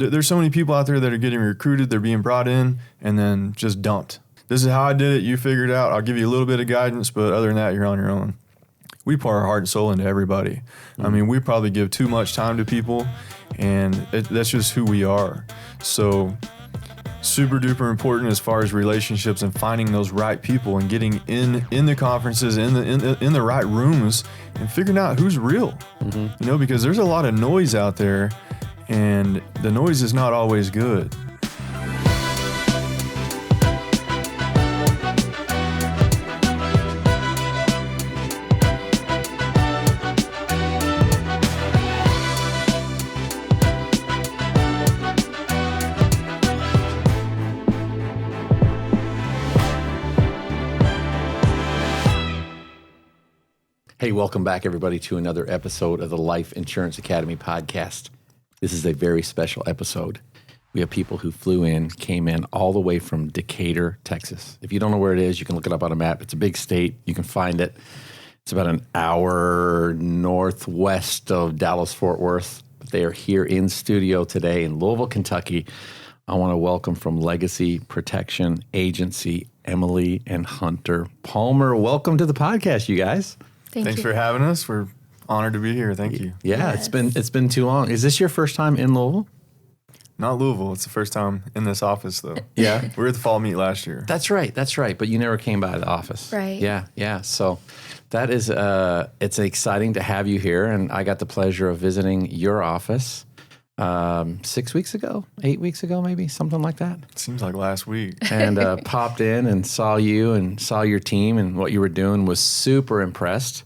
There's so many people out there that are getting recruited, they're being brought in, and then just dumped. This is how I did it. You figure it out. I'll give you a little bit of guidance, but other than that, you're on your own. We pour our heart and soul into everybody. I mean, we probably give too much time to people, and that's just who we are. So super duper important as far as relationships and finding those right people and getting in the conferences, in the right rooms, and figuring out who's real. You know, because there's a lot of noise out there, and the noise is not always good. Hey, welcome back, everybody, to another episode of the Life Insurance Academy podcast. This is a very special episode. We have people who came in all the way from Decatur, Texas. If you don't know where it is, you can look it up on a map. It's a big state. You can find it. It's about an hour northwest of Dallas-Fort Worth. But they are here in studio today in Louisville, Kentucky. I want to welcome from Legacy Protection Agency, Emily and Hunter Palmer. Welcome to the podcast, you guys. Thanks for having us. We're honored to be here. Thank you. Yeah, yes. It's been too long. Is this your first time in Louisville? Not Louisville. It's the first time in this office, though. Yeah. We were at the fall meet last year. That's right. But you never came by the office. Right. Yeah. So that is, it's exciting to have you here. And I got the pleasure of visiting your office 8 weeks ago, maybe, something like that. Seems like last week. And popped in and saw you and saw your team and what you were doing, was super impressed.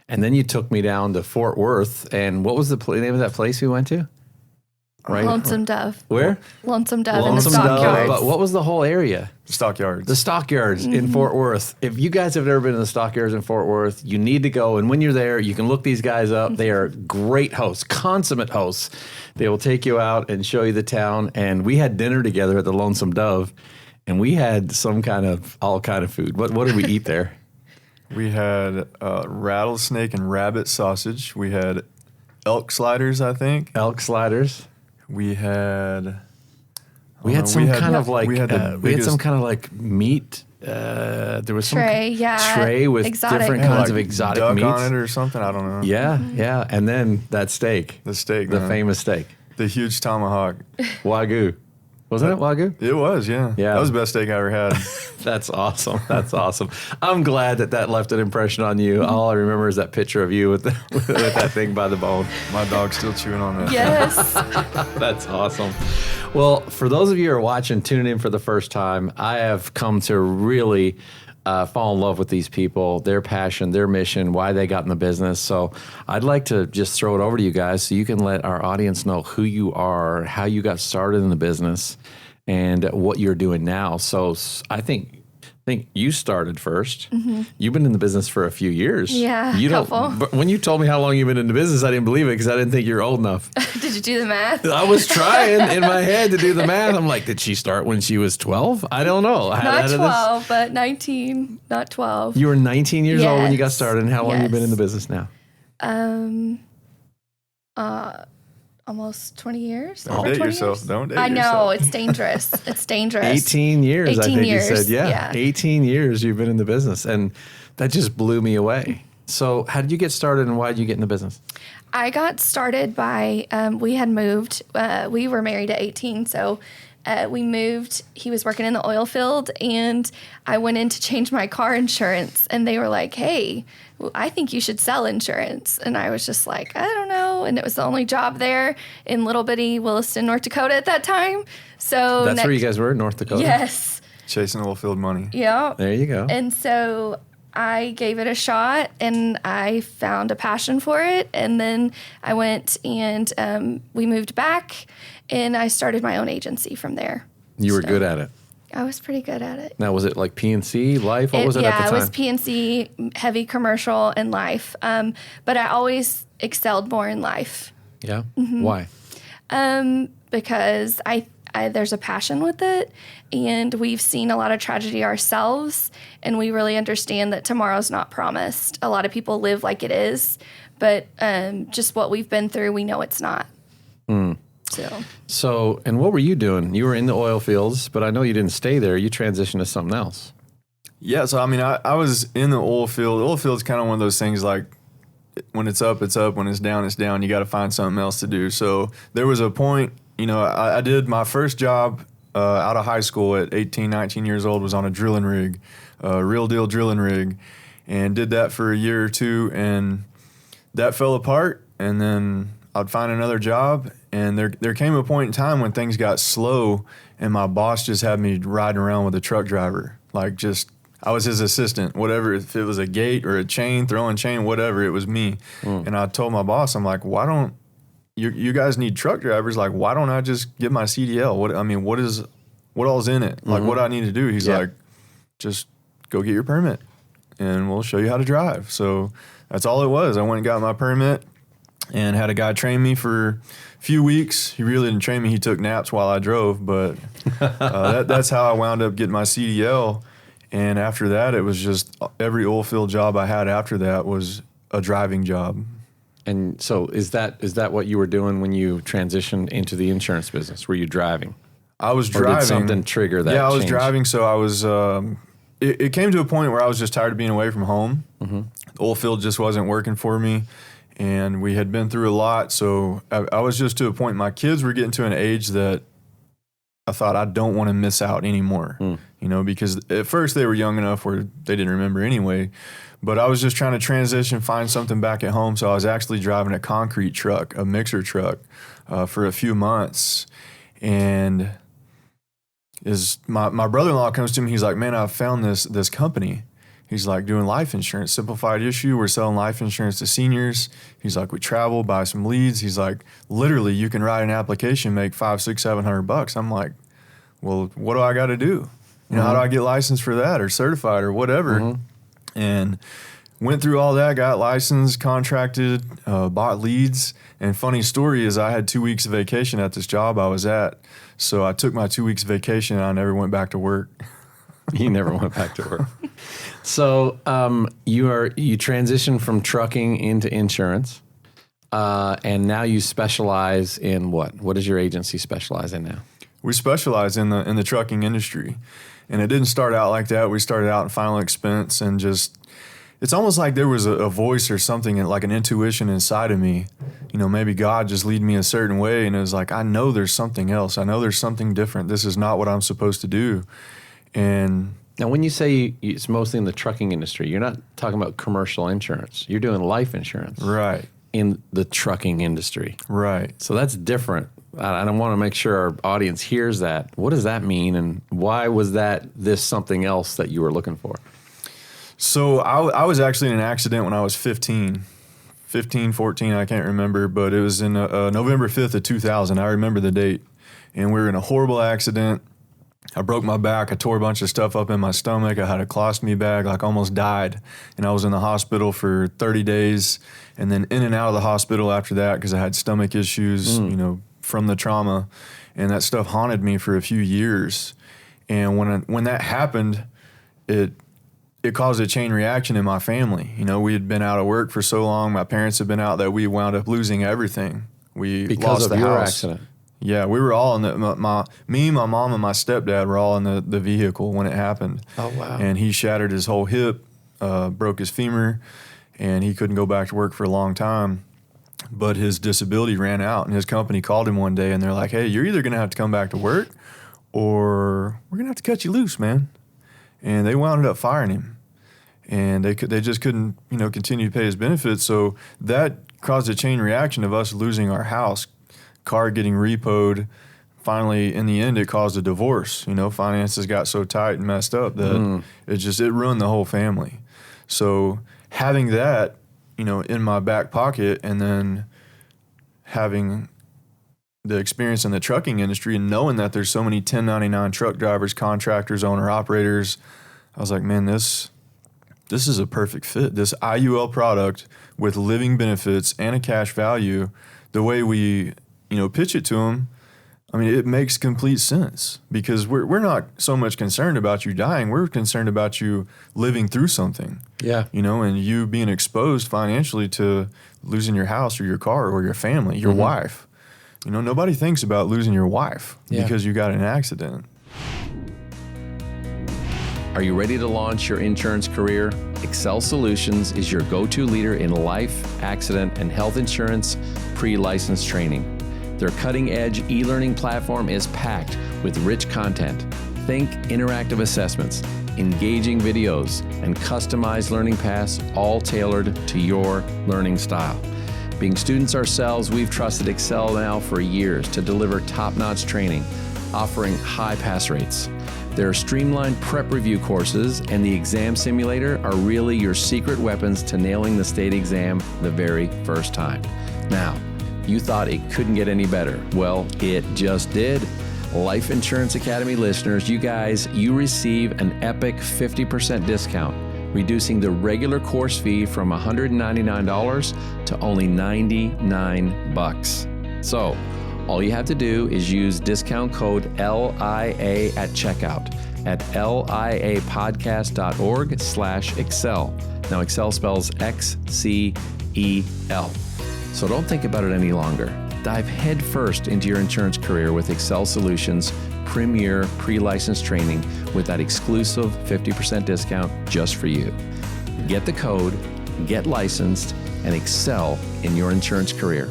And then you took me down to Fort Worth. And what was the name of that place we went to? Right. Lonesome Dove. Where? Lonesome Dove in the Stockyards. But what was the whole area? Stockyards. The Stockyards in Fort Worth. If you guys have never been to the Stockyards in Fort Worth, you need to go. And when you're there, you can look these guys up. They are great hosts, consummate hosts. They will take you out and show you the town. And we had dinner together at the Lonesome Dove, and we had all kind of food. What did we eat there? We had rattlesnake and rabbit sausage. We had elk sliders, I think. Elk sliders. We had some kind of like meat. There was tray, some tray with exotic. Different kinds of exotic duck meats on it or something. I don't know. Yeah. And then that steak. The steak. The famous steak. The huge tomahawk. Wagyu. Wasn't it Wagyu? It was, yeah. That was the best steak I ever had. That's awesome. I'm glad that left an impression on you. All I remember is that picture of you with that thing by the bone. My dog's still chewing on that. Yes. That's awesome. Well, for those of you who are watching, tuning in for the first time, I have come to really fall in love with these people, their passion, their mission, why they got in the business. So I'd like to just throw it over to you guys so you can let our audience know who you are, how you got started in the business, and what you're doing now. So I think you started first. Mm-hmm. You've been in the business for a few years. Yeah, But when you told me how long you've been in the business, I didn't believe it because I didn't think you were old enough. Did you do the math? I was trying in my head to do the math. I'm like, did she start when she was 12? I don't know. Not 12, but 19, not 12. You were 19 years old when you got started. And how long have you been in the business now? Almost 20 years. Don't date yourself. Don't date yourself. I know. It's dangerous. It's dangerous. 18 years, 18 I think years. you said. Yeah. 18 years you've been in the business. And that just blew me away. So how did you get started and why did you get in the business? I got started by, we had moved. We were married at 18, so we moved. He was working in the oil field, and I went in to change my car insurance, and they were like, hey, I think you should sell insurance. And I was just like, I don't know. And it was the only job there in little bitty Williston, North Dakota at that time. So that's where you guys were, North Dakota? Yes. Chasing oil field money. Yeah. There you go. And so I gave it a shot, and I found a passion for it. And then I went and we moved back, and I started my own agency from there. You were good at it. I was pretty good at it. Now, was it like PNC, Life? What was it at the time? Yeah, it was PNC, heavy commercial, and Life. But I always excelled more in Life. Yeah? Mm-hmm. Why? Because I there's a passion with it, and we've seen a lot of tragedy ourselves, and we really understand that tomorrow's not promised. A lot of people live like it is, but just what we've been through, we know it's not. So, and what were you doing? You were in the oil fields, but I know you didn't stay there. You transitioned to something else. Yeah, so I mean, I was in the oil field. The oil field's kind of one of those things like when it's up, it's up. When it's down, it's down. You got to find something else to do. So there was a point, I did my first job out of high school at 18, 19 years old, was on a drilling rig, real deal drilling rig, and did that for a year or two, and that fell apart. And then I'd find another job, and there came a point in time when things got slow, and my boss just had me riding around with a truck driver, I was his assistant, whatever. If it was a gate or a chain, throwing chain, whatever, it was me. And I told my boss, I'm like, why don't you guys need truck drivers? Like, why don't I just get my CDL? What all's in it? Like, what do I need to do? He's like, just go get your permit and we'll show you how to drive. So that's all it was. I went and got my permit and had a guy train me for a few weeks. He really didn't train me. He took naps while I drove, but that's how I wound up getting my CDL. And after that, it was just every oil field job I had after that was a driving job. And so is that what you were doing when you transitioned into the insurance business? Were you driving? I was driving. Or did something trigger that? Yeah, I was change? driving. So I was, it came to a point where I was just tired of being away from home. The oil field just wasn't working for me. And we had been through a lot. So I was just to a point, my kids were getting to an age that I thought I don't want to miss out anymore, because at first they were young enough where they didn't remember anyway. But I was just trying to transition, find something back at home. So I was actually driving a concrete truck, a mixer truck, for a few months. And my brother-in-law comes to me. He's like, man, I found this company. He's like, doing life insurance, simplified issue. We're selling life insurance to seniors. He's like, we travel, buy some leads. He's like, literally, you can write an application, make $500, $600, $700. I'm like, well, what do I got to do? How do I get licensed for that or certified or whatever? And went through all that, got licensed, contracted, bought leads. And funny story is I had 2 weeks of vacation at this job I was at. So I took my 2 weeks of vacation and I never went back to work. You never went back to work. So you transitioned from trucking into insurance, and now you specialize in what? What does your agency specialize in now? We specialize in the trucking industry, and it didn't start out like that. We started out in final expense, and just it's almost like there was a voice or something, like an intuition inside of me. Maybe God just lead me a certain way, and it was like, I know there's something else. I know there's something different. This is not what I'm supposed to do. And now, when you say it's mostly in the trucking industry, you're not talking about commercial insurance. You're doing life insurance, right, in the trucking industry, right. So that's different. I want to make sure our audience hears that. What does that mean, and why was this something else that you were looking for? So I was actually in an accident when I was 15, 14, I can't remember, but it was in November 5th of 2000. I remember the date, and we were in a horrible accident. I broke my back. I tore a bunch of stuff up in my stomach. I had a colostomy bag, almost died. And I was in the hospital for 30 days and then in and out of the hospital after that because I had stomach issues, from the trauma. And that stuff haunted me for a few years. And when that happened, it caused a chain reaction in my family. We had been out of work for so long. My parents had been out that we wound up losing everything. We because lost the of your house. accident. Yeah, we were all in my mom, and my stepdad were all in the vehicle when it happened. Oh, wow. And he shattered his whole hip, broke his femur, and he couldn't go back to work for a long time. But his disability ran out, and his company called him one day, and they're like, hey, you're either going to have to come back to work or we're going to have to cut you loose, man. And they wound up firing him. And they just couldn't, continue to pay his benefits. So that caused a chain reaction of us losing our house, car getting repoed. Finally, in the end, it caused a divorce. Finances got so tight and messed up that it ruined the whole family. So having that, in my back pocket, and then having the experience in the trucking industry and knowing that there's so many 1099 truck drivers, contractors, owner-operators, I was like, man, this is a perfect fit. This IUL product with living benefits and a cash value, the way we pitch it to them, it makes complete sense because we're not so much concerned about you dying. We're concerned about you living through something. Yeah. And you being exposed financially to losing your house or your car or your family, your wife. Nobody thinks about losing your wife Yeah. because you got in an accident. Are you ready to launch your insurance career? Excel Solutions is your go-to leader in life, accident, and health insurance pre-license training. Their cutting-edge e-learning platform is packed with rich content. Think interactive assessments, engaging videos, and customized learning paths, all tailored to your learning style. Being students ourselves, we've trusted Excel now for years to deliver top-notch training, offering high pass rates. Their streamlined prep review courses and the exam simulator are really your secret weapons to nailing the state exam the very first time. Now, you thought it couldn't get any better. Well, it just did. Life Insurance Academy listeners, you receive an epic 50% discount, reducing the regular course fee from $199 to only $99. So, all you have to do is use discount code LIA at checkout at liapodcast.org/Excel. Now, Excel spells XCEL. So don't think about it any longer. Dive headfirst into your insurance career with Excel Solutions' premier pre-license training with that exclusive 50% discount just for you. Get the code, get licensed, and excel in your insurance career.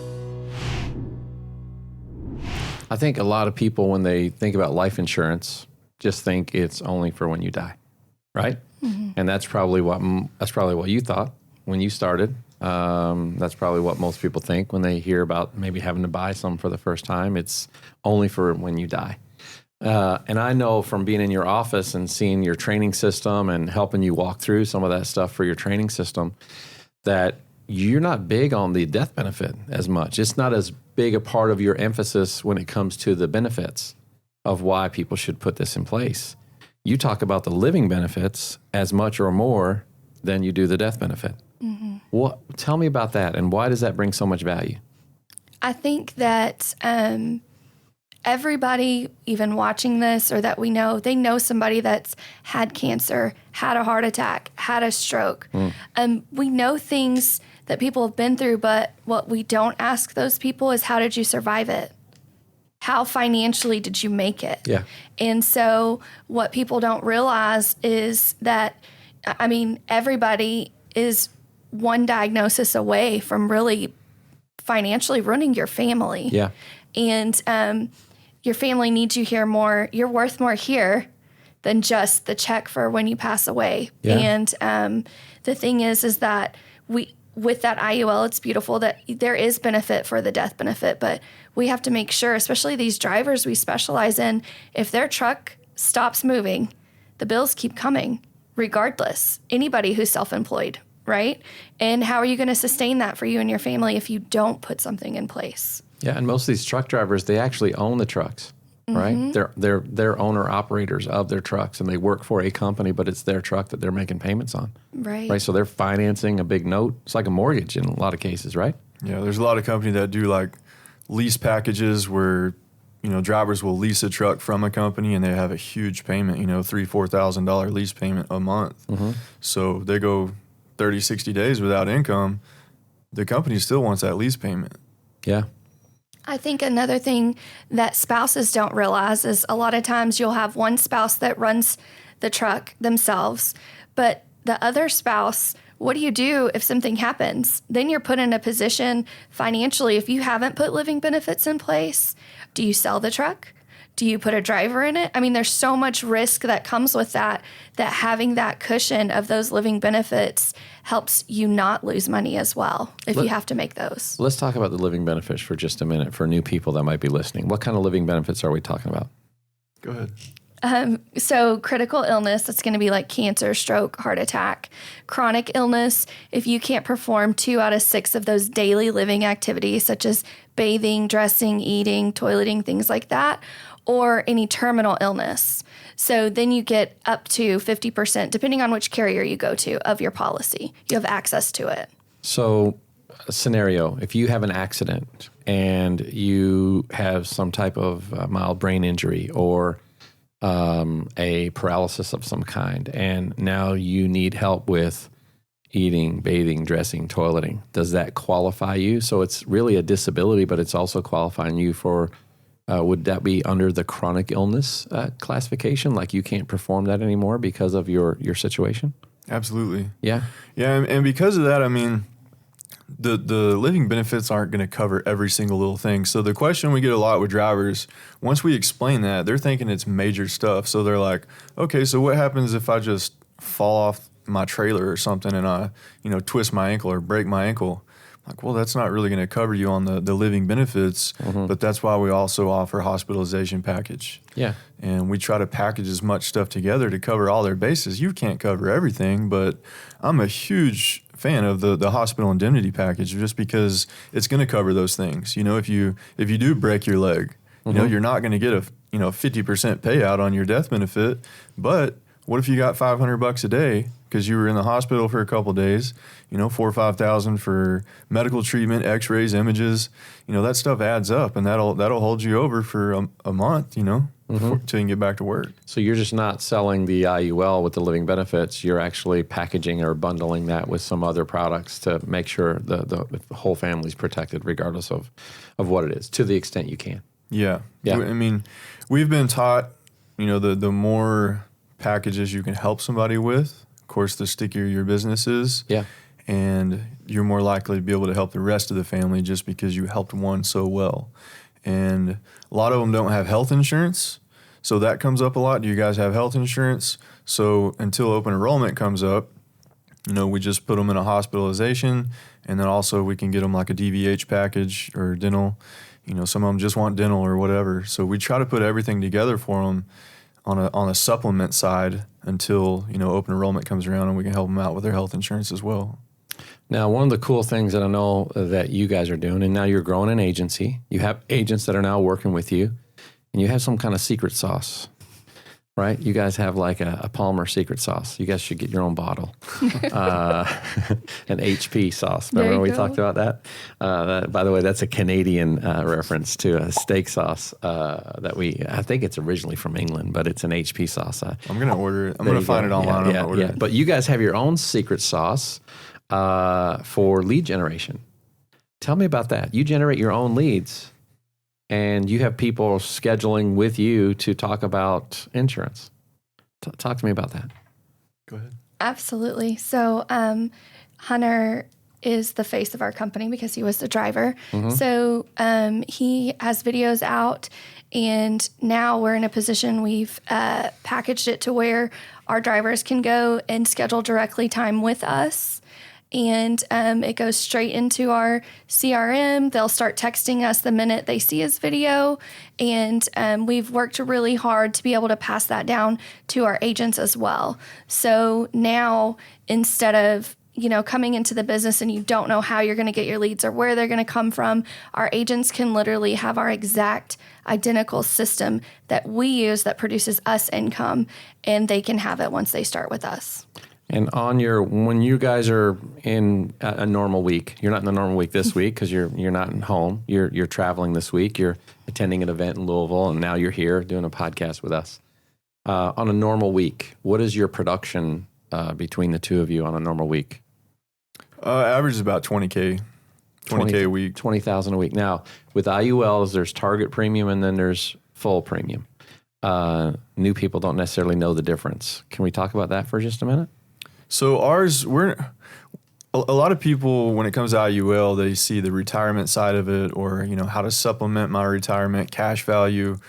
I think a lot of people, when they think about life insurance, just think it's only for when you die, right? Mm-hmm. And that's probably what you thought when you started. That's probably what most people think when they hear about maybe having to buy some for the first time. It's only for when you die. And I know from being in your office and seeing your training system and helping you walk through some of that stuff for your training system, that you're not big on the death benefit as much. It's not as big a part of your emphasis when it comes to the benefits of why people should put this in place. You talk about the living benefits as much or more than you do the death benefit. Mm-hmm. Tell me about that, and why does that bring so much value? I think that everybody, even watching this or that we know, they know somebody that's had cancer, had a heart attack, had a stroke. We know things that people have been through, but what we don't ask those people is, how did you survive it? How financially did you make it? Yeah. And so what people don't realize is that, everybody is one diagnosis away from really financially ruining your family. Yeah. And your family needs you here more. You're worth more here than just the check for when you pass away. Yeah. And the thing is that with that IUL, it's beautiful that there is benefit for the death benefit, but we have to make sure, especially these drivers we specialize in, if their truck stops moving, the bills keep coming regardless. Anybody who's self-employed, right? And how are you going to sustain that for you and your family if you don't put something in place? Yeah, and most of these truck drivers, they actually own the trucks, right? They're owner operators of their trucks, and they work for a company, but it's their truck that they're making payments on. Right. So they're financing a big note. It's like a mortgage in a lot of cases, right? Yeah, there's a lot of companies that do like lease packages where, drivers will lease a truck from a company and they have a huge payment, $3,000-$4,000 lease payment a month. Mm-hmm. So they go 30, 60 days without income. The company still wants that lease payment. Yeah. I think another thing that spouses don't realize is a lot of times you'll have one spouse that runs the truck themselves, but the other spouse, what do you do if something happens? Then you're put in a position financially, if you haven't put living benefits in place, do you sell the truck? Do you put a driver in it? There's so much risk that comes with that having that cushion of those living benefits helps you not lose money as well if you have to make those. Let's talk about the living benefits for just a minute for new people that might be listening. What kind of living benefits are we talking about? Go ahead. So critical illness, that's going to be like cancer, stroke, heart attack. Chronic illness, if you can't perform 2 out of 6 of those daily living activities, such as bathing, dressing, eating, toileting, things like that, or any terminal illness. So then you get up to 50%, depending on which carrier you go to, of your policy. You have access to it. So a scenario, if you have an accident and you have some type of mild brain injury or a paralysis of some kind, and now you need help with eating, bathing, dressing, toileting. Does that qualify you? So it's really a disability, but it's also qualifying you for, would that be under the chronic illness classification? Like you can't perform that anymore because of your situation? Absolutely. Yeah. Yeah, and because of that, I mean, the living benefits aren't going to cover every single little thing. So the question we get a lot with drivers, once we explain that, they're thinking it's major stuff. So they're like, okay, so what happens if I just fall off my trailer or something and I, twist my ankle or break my ankle? Like, well, that's not really going to cover you on the living benefits, but that's why we also offer hospitalization package. Yeah. And we try to package as much stuff together to cover all their bases. You can't cover everything, but I'm a huge fan of the hospital indemnity package just because it's going to cover those things. If you do break your leg, you're not going to get a 50% payout on your death benefit, but what if you got $500 a day because you were in the hospital for a couple of days, $4,000 or $5,000 for medical treatment, x-rays, images, that stuff adds up and that'll hold you over for a month, till you can get back to work. So you're just not selling the IUL with the living benefits. You're actually packaging or bundling that with some other products to make sure the whole family's protected regardless of what it is, to the extent you can. Yeah. Yeah. I mean, we've been taught, the more packages you can help somebody with, of course, the stickier your business is. Yeah. And you're more likely to be able to help the rest of the family just because you helped one so well. And a lot of them don't have health insurance, so that comes up a lot. Do you guys have health insurance? So until open enrollment comes up, we just put them in a hospitalization, and then also we can get them like a DVH package or dental. Some of them just want dental or whatever. So we try to put everything together for them on a supplement side until open enrollment comes around and we can help them out with their health insurance as well. Now, one of the cool things that I know that you guys are doing, and now you're growing an agency, you have agents that are now working with you, and you have some kind of secret sauce, right? You guys have like a Palmer secret sauce. You guys should get your own bottle. An HP sauce. Remember when we talked about that? By the way, that's a Canadian reference to a steak sauce I think it's originally from England, but it's an HP sauce. I'm going to order it. I'm going to find it online. I'm gonna order it. But you guys have your own secret sauce for lead generation. Tell me about that. You generate your own leads, and you have people scheduling with you to talk about insurance. Talk to me about that. Go ahead. Absolutely. So Hunter is the face of our company because he was the driver. So he has videos out, and now we're in a position we've packaged it to where our drivers can go and schedule directly time with us. And it goes straight into our CRM. They'll start texting us the minute they see his video. And we've worked really hard to be able to pass that down to our agents as well. So now, instead of coming into the business and you don't know how you're going to get your leads or where they're going to come from, our agents can literally have our exact identical system that we use that produces us income, and they can have it once they start with us. And when you guys are in a normal week, you're not in a normal week this week because you're not at home. You're traveling this week. You're attending an event in Louisville, and now you're here doing a podcast with us. On a normal week, what is your production between the two of you on a normal week? Average is about $20K a week. 20,000 a week. Now, with IULs, there's target premium and then there's full premium. New people don't necessarily know the difference. Can we talk about that for just a minute? So ours, a lot of people, when it comes to IUL, they see the retirement side of it, or how to supplement my retirement, cash value.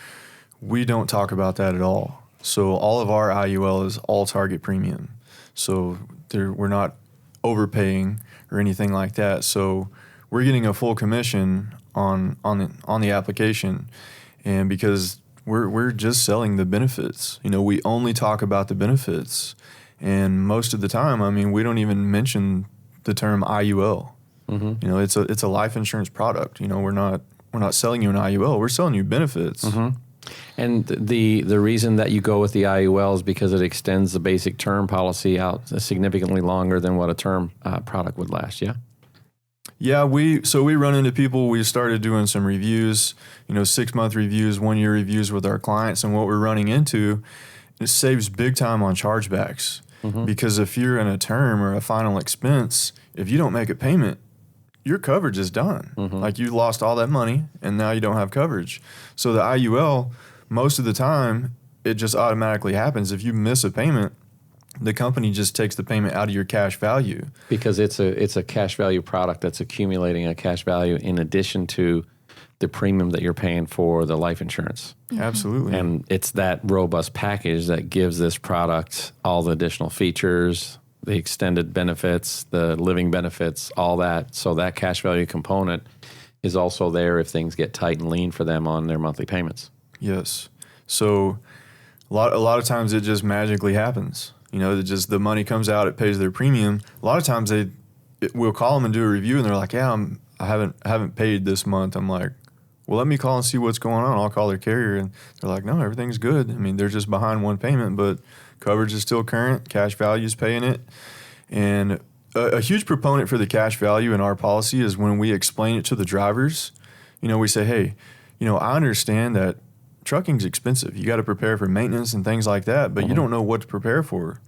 We don't talk about that at all. So all of our IUL is all target premium. So we're not overpaying or anything like that. So we're getting a full commission on the application, and because we're just selling the benefits. We only talk about the benefits. And most of the time, I mean, we don't even mention the term IUL. It's a life insurance product. We're not selling you an IUL. We're selling you benefits. And the reason that you go with the IUL is because it extends the basic term policy out significantly longer than what a term product would last. Yeah. Yeah, we run into people. We started doing some reviews, 6-month reviews, 1-year reviews with our clients, and what we're running into, it saves big time on chargebacks. Because if you're in a term or a final expense, if you don't make a payment, your coverage is done. Like you lost all that money and now you don't have coverage. So the IUL, most of the time, it just automatically happens. If you miss a payment, the company just takes the payment out of your cash value. Because it's a cash value product that's accumulating a cash value in addition to the premium that you're paying for the life insurance. Absolutely. And it's that robust package that gives this product all the additional features, the extended benefits, the living benefits, all that. So that cash value component is also there if things get tight and lean for them on their monthly payments. Yes. So a lot of times it just magically happens. You know, the money comes out, it pays their premium. A lot of times we'll call them and do a review, and they're like, "Yeah, I haven't paid this month." I'm like, "Well, let me call and see what's going on." I'll call their carrier, and they're like, "No, everything's good." I mean, they're just behind one payment, but coverage is still current. Cash value is paying it, and a huge proponent for the cash value in our policy is when we explain it to the drivers. You know, we say, "Hey, you know, I understand that trucking's expensive. You got to prepare for maintenance and things like that, but you don't know what to prepare for.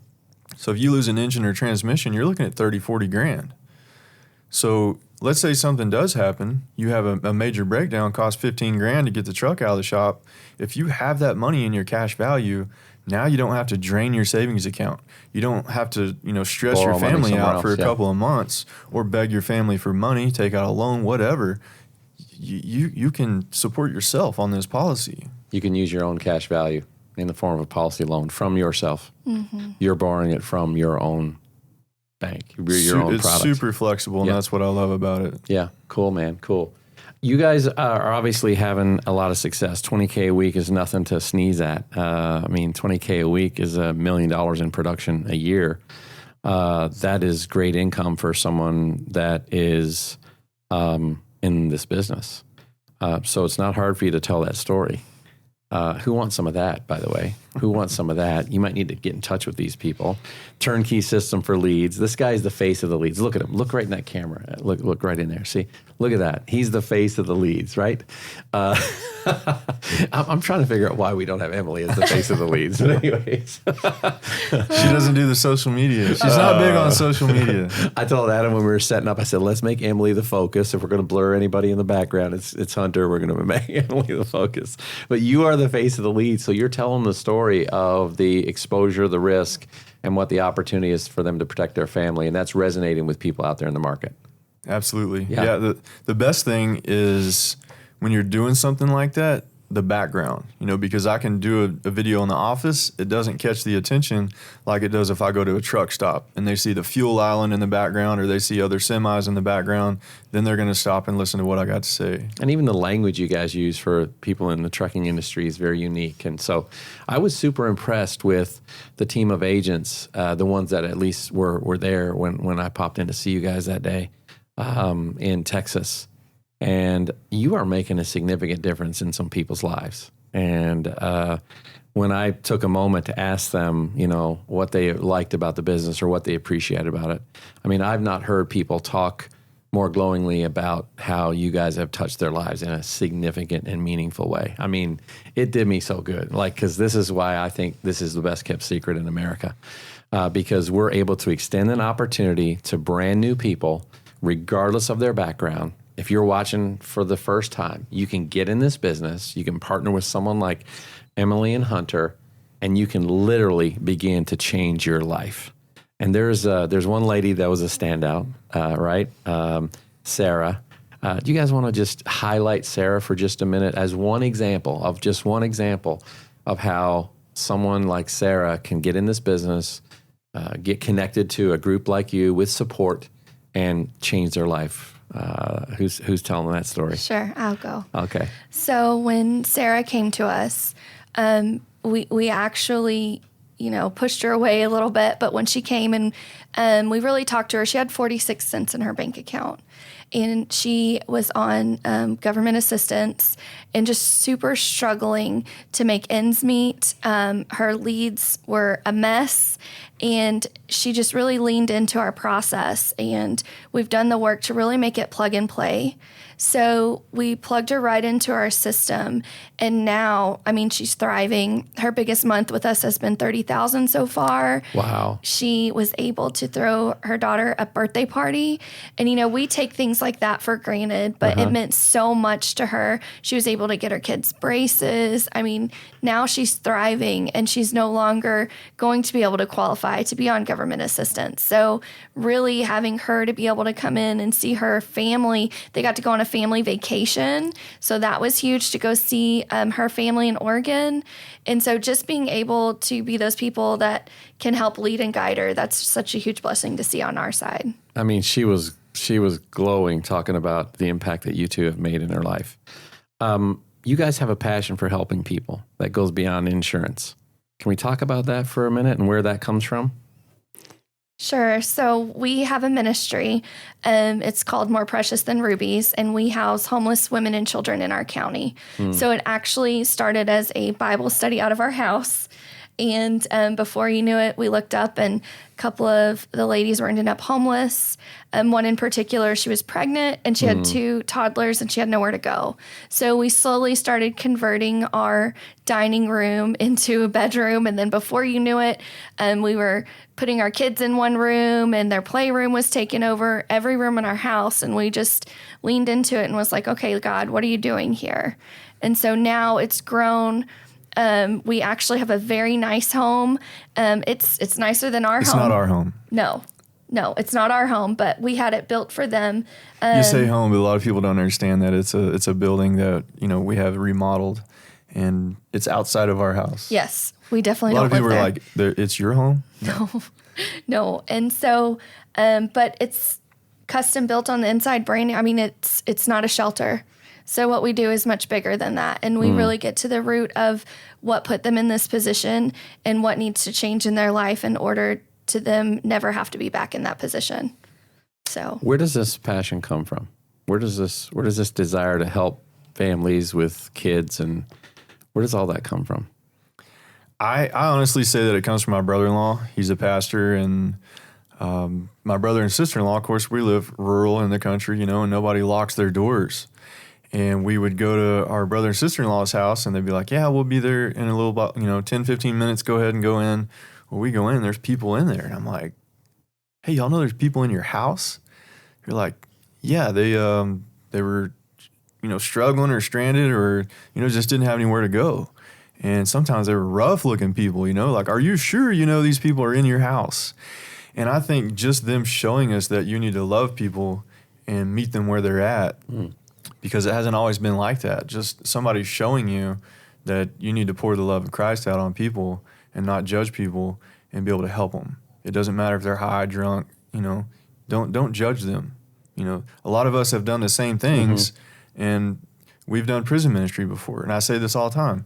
So if you lose an engine or transmission, you're looking at 30, 40 grand. So let's say something does happen. You have a major breakdown, cost 15 grand to get the truck out of the shop. If you have that money in your cash value, now you don't have to drain your savings account. You don't have to, stress Borrow your money family somewhere out for else, a yeah. couple of months or beg your family for money, take out a loan, whatever. You can support yourself on this policy. You can use your own cash value in the form of a policy loan from yourself. You're borrowing it from your own bank, your own It's product. super flexible, and Yeah. that's what I love about it. Yeah, cool, man, cool. You guys are obviously having a lot of success. 20K a week is nothing to sneeze at. 20K a week is $1 million in production a year. That is great income for someone that is in this business. So it's not hard for you to tell that story. Who wants some of that, by the way? Who wants some of that? You might need to get in touch with these people. Turnkey system for leads. This guy's the face of the leads. Look at him. Look right in that camera. Look right in there. See? Look at that. He's the face of the leads, right? I'm trying to figure out why we don't have Emily as the face of the leads. But anyways. She doesn't do the social media. She's not big on social media. I told Adam when we were setting up, I said, let's make Emily the focus. If we're going to blur anybody in the background, it's Hunter. We're going to make Emily the focus. But you are the face of the lead. So you're telling the story of the exposure, the risk, and what the opportunity is for them to protect their family. And that's resonating with people out there in the market. Absolutely. Yeah. Yeah. The best thing is when you're doing something like that, the background, because I can do a video in the office. It doesn't catch the attention like it does if I go to a truck stop and they see the fuel island in the background or they see other semis in the background. Then they're going to stop and listen to what I got to say. And even the language you guys use for people in the trucking industry is very unique. And so I was super impressed with the team of agents, the ones that at least were there when I popped in to see you guys that day in Texas. And you are making a significant difference in some people's lives. And when I took a moment to ask them, what they liked about the business or what they appreciated about it, I've not heard people talk more glowingly about how you guys have touched their lives in a significant and meaningful way. It did me so good. Because this is why I think this is the best kept secret in America. Because we're able to extend an opportunity to brand new people, regardless of their background. If you're watching for the first time, you can get in this business. You can partner with someone like Emily and Hunter, and you can literally begin to change your life. And there's one lady that was a standout, right? Sarah. Do you guys want to just highlight Sarah for just a minute as one example of how someone like Sarah can get in this business, get connected to a group like you with support, and change their life? Who's telling that story? Sure, I'll go. Okay. So when Sarah came to us, we actually, pushed her away a little bit. But when she came and we really talked to her, she had 46 cents in her bank account. and she was on government assistance and just super struggling to make ends meet. Her leads were a mess, and she just really leaned into our process, and we've done the work to really make it plug and play. So we plugged her right into our system, and now, I mean, she's thriving. Her biggest month with us has been $30,000 so far. Wow. She was able to throw her daughter a birthday party, and we take things like that for granted, but it meant so much to her. She was able to get her kids braces. I mean, now she's thriving, and she's no longer going to be able to qualify to be on government assistance. So really having her to be able to come in and see her family, they got to go on a family vacation. So that was huge to go see her family in Oregon. And so just being able to be those people that can help lead and guide her, that's such a huge blessing to see on our side. I mean, she was glowing talking about the impact that you two have made in her life. You guys have a passion for helping people that goes beyond insurance. Can we talk about that for a minute and where that comes from? Sure. So we have a ministry. It's called More Precious Than Rubies, and we house homeless women and children in our county. So it actually started as a Bible study out of our house. And before you knew it, we looked up and a couple of the ladies were ending up homeless. One in particular, she was pregnant and she had 2 toddlers and she had nowhere to go. So we slowly started converting our dining room into a bedroom. And then before you knew it, we were putting our kids in one room and their playroom was taking over every room in our house. And we just leaned into it and was like, okay, God, what are you doing here? And so now it's grown. We actually have a very nice home. It's nicer than our home. It's not our home. No, it's not our home, but we had it built for them. You say home, but a lot of people don't understand that it's a building that we have remodeled, and it's outside of our house. Yes, we definitely A lot don't of people live are like, "It's your home." No, and so, but it's custom built on the inside. Brand new. I mean, it's not a shelter. So what we do is much bigger than that. And we really get to the root of what put them in this position and what needs to change in their life in order to them never have to be back in that position. So where does this passion come from? Where does this desire to help families with kids, and where does all that come from? I honestly say that it comes from my brother-in-law. He's a pastor, and my brother and sister-in-law, of course, we live rural in the country, and nobody locks their doors. And we would go to our brother and sister-in-law's house, and they'd be like, yeah, we'll be there in a little about, 10, 15 minutes. Go ahead and go in. Well, we go in, there's people in there. And I'm like, hey, y'all know there's people in your house? You're like, yeah, they were, struggling or stranded or, just didn't have anywhere to go. And sometimes they were rough-looking people, like, are you sure these people are in your house? And I think just them showing us that you need to love people and meet them where they're at, because it hasn't always been like that. Just somebody showing you that you need to pour the love of Christ out on people and not judge people and be able to help them. It doesn't matter if they're high, drunk, don't judge them. A lot of us have done the same things, and we've done prison ministry before. And I say this all the time.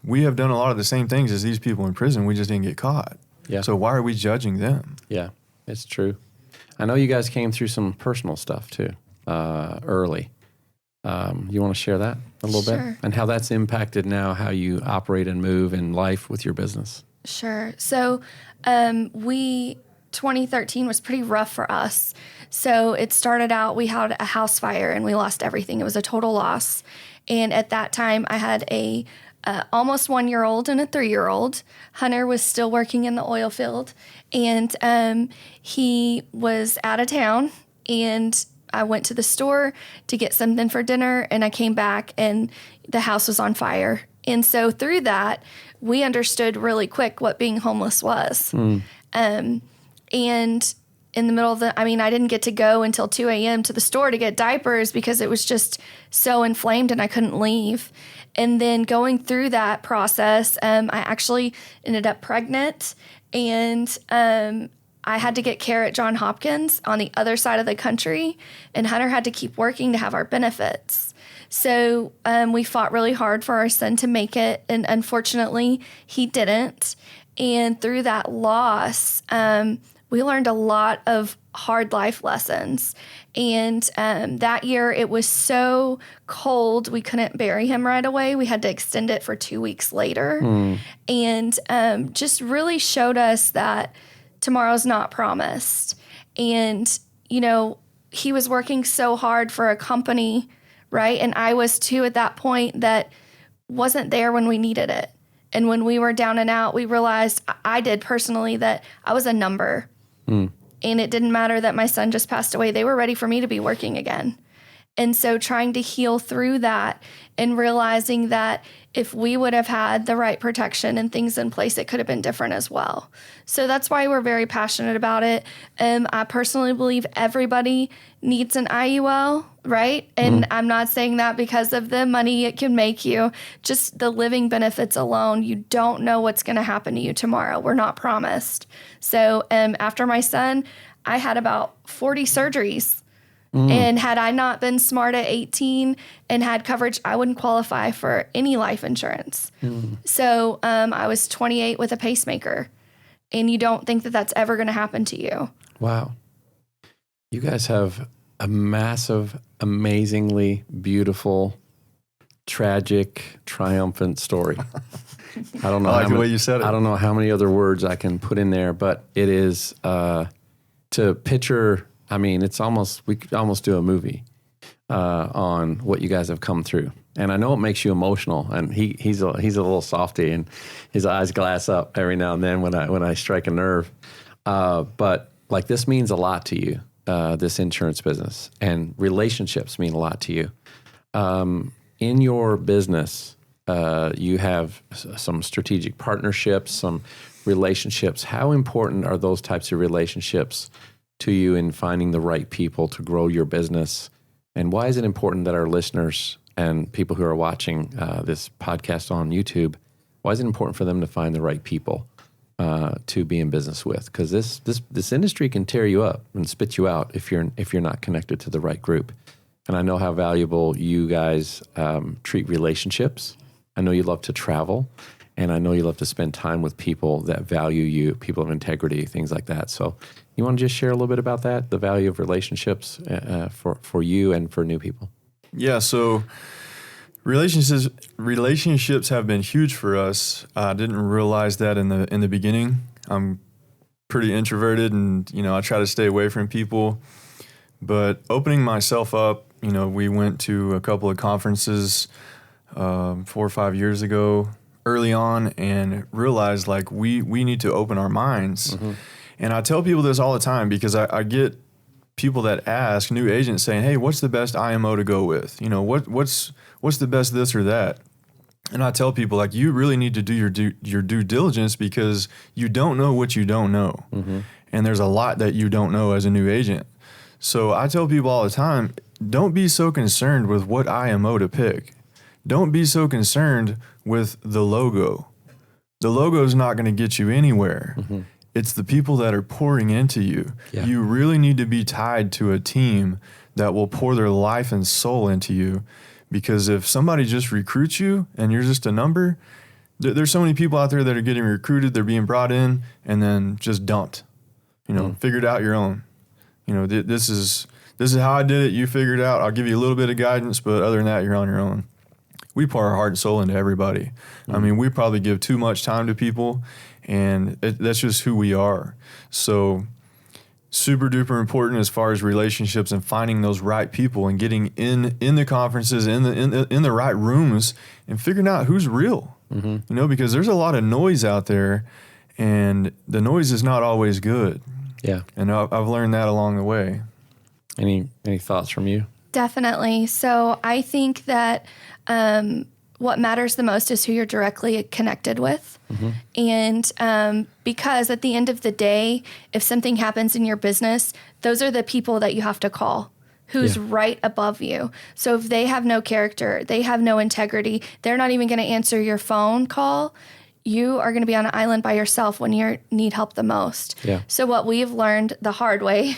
We have done a lot of the same things as these people in prison. We just didn't get caught. Yeah. So why are we judging them? Yeah, it's true. I know you guys came through some personal stuff too, early. You want to share that a little bit? And how that's impacted now how you operate and move in life with your business? Sure. So 2013 was pretty rough for us. So it started out, we had a house fire and we lost everything. It was a total loss. And at that time, I had a almost 1-year-old and a 3-year-old. Hunter was still working in the oil field, and he was out of town, and I went to the store to get something for dinner, and I came back and the house was on fire. And so through that, we understood really quick what being homeless was. And in the middle of I didn't get to go until 2 a.m. to the store to get diapers because it was just so inflamed and I couldn't leave. And then going through that process, I actually ended up pregnant, and I had to get care at Johns Hopkins on the other side of the country, and Hunter had to keep working to have our benefits. So we fought really hard for our son to make it, and unfortunately, he didn't. And through that loss, we learned a lot of hard life lessons. And that year it was so cold, we couldn't bury him right away. We had to extend it for 2 weeks later. And just really showed us that tomorrow's not promised. And, you know, he was working so hard for a company, right? And I was too at that point that wasn't there when we needed it. And when we were down and out, we realized, I did personally, that I was a number. And it didn't matter that my son just passed away. They were ready for me to be working again. And so trying to heal through that and realizing that if we would have had the right protection and things in place, it could have been different as well. So that's why we're very passionate about it. I personally believe everybody needs an IUL, right? And I'm not saying that because of the money it can make you, just the living benefits alone. You don't know what's going to happen to you tomorrow. We're not promised. So after my son, I had about 40 surgeries. And had I not been smart at 18 and had coverage, I wouldn't qualify for any life insurance. So I was 28 with a pacemaker, and you don't think that that's ever going to happen to you. Wow. You guys have a massive, amazingly beautiful, tragic, triumphant story. I don't know. I like the way you said it. I don't know how many other words I can put in there, but it is to picture. I mean, we could almost do a movie on what you guys have come through. And I know it makes you emotional, and he's a little softy, and his eyes glass up every now and then when I strike a nerve. But like, this means a lot to you, this insurance business, and relationships mean a lot to you. In your business, you have some strategic partnerships, some relationships. How important are those types of relationships to you in finding the right people to grow your business? And why is it important that our listeners and people who are watching this podcast on YouTube, why is it important for them to find the right people to be in business with? Because this industry can tear you up and spit you out if you're not connected to the right group. And I know how valuable you guys treat relationships. I know you love to travel, and I know you love to spend time with people that value you, people of integrity, things like that. So you want to just share a little bit about that, the value of relationships for you and for new people? Yeah, so relationships have been huge for us. I didn't realize that in the beginning. I'm pretty introverted, and I try to stay away from people. But opening myself up, we went to a couple of conferences 4 or 5 years ago, early on, and realized like we need to open our minds. And I tell people this all the time because I get people that ask, new agents saying, hey, what's the best IMO to go with? What's the best this or that? And I tell people, like, you really need to do your due diligence because you don't know what you don't know. And there's a lot that you don't know as a new agent. So I tell people all the time, don't be so concerned with what IMO to pick. Don't be so concerned with the logo. The logo is not going to get you anywhere. It's the people that are pouring into you. Yeah. You really need to be tied to a team that will pour their life and soul into you. Because if somebody just recruits you and you're just a number, there's so many people out there that are getting recruited, they're being brought in and then just dumped. Figure it out your own. This is how I did it. You figure it out. I'll give you a little bit of guidance, but other than that, you're on your own. We pour our heart and soul into everybody. I mean, we probably give too much time to people, and that's just who we are. So super duper important as far as relationships and finding those right people and getting in the conferences, in the right rooms, and figuring out who's real. Because there's a lot of noise out there, and the noise is not always good. Yeah. And I've learned that along the way. Any thoughts from you? Definitely. So I think that what matters the most is who you're directly connected with. And because at the end of the day, if something happens in your business, those are the people that you have to call, who's right above you. So if they have no character, they have no integrity, they're not even going to answer your phone call, you are going to be on an island by yourself when you need help the most. Yeah. So what we've learned the hard way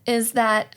is that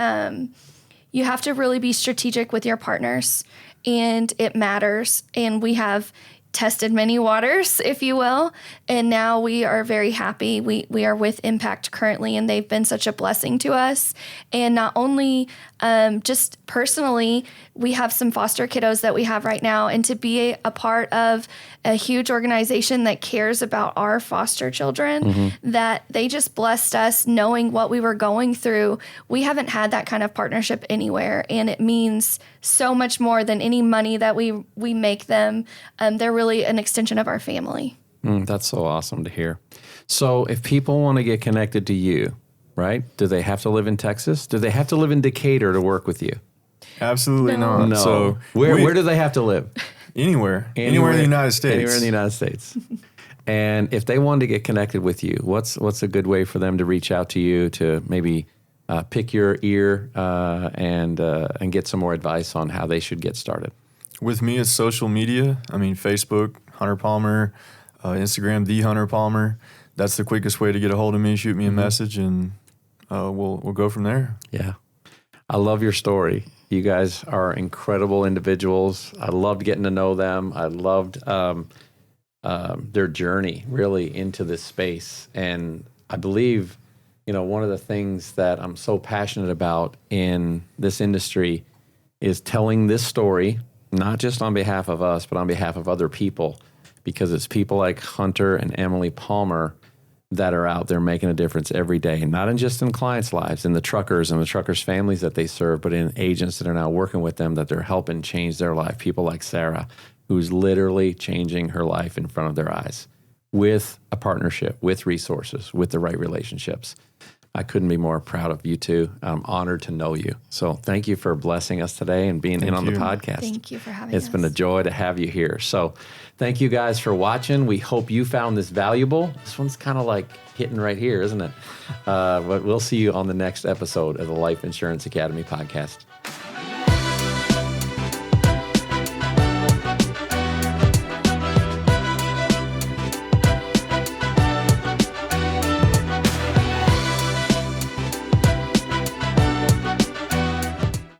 you have to really be strategic with your partners, and it matters. And we have tested many waters, if you will. And now we are very happy. We are with Impact currently, and they've been such a blessing to us. And not only just personally, we have some foster kiddos that we have right now, and to be a part of a huge organization that cares about our foster children, that they just blessed us knowing what we were going through. We haven't had that kind of partnership anywhere, and it means so much more than any money that we make them. They're really an extension of our family. That's so awesome to hear. So if people want to get connected to you, right, do they have to live in Texas? Do they have to live in Decatur to work with you? Absolutely not. No. So Where do they have to live? Anywhere in the United States. Anywhere in the United States. And if they wanted to get connected with you, what's a good way for them to reach out to you to maybe pick your ear and get some more advice on how they should get started? With me, it's social media. I mean, Facebook, Hunter Palmer, Instagram, The Hunter Palmer. That's the quickest way to get a hold of me. Shoot me a message, and we'll go from there. Yeah. I love your story. You guys are incredible individuals. I loved getting to know them. I loved their journey really into this space. And I believe, one of the things that I'm so passionate about in this industry is telling this story, not just on behalf of us, but on behalf of other people, because it's people like Hunter and Emily Palmer that are out there making a difference every day, not just in clients' lives, in the truckers and the truckers' families that they serve, but in agents that are now working with them, that they're helping change their life. People like Sarah, who's literally changing her life in front of their eyes with a partnership, with resources, with the right relationships. I couldn't be more proud of you two. I'm honored to know you. So thank you for blessing us today and being in on the podcast. Thank you for having us. It's been a joy to have you here. So thank you guys for watching. We hope you found this valuable. This one's kind of like hitting right here, isn't it? But we'll see you on the next episode of the Life Insurance Academy podcast.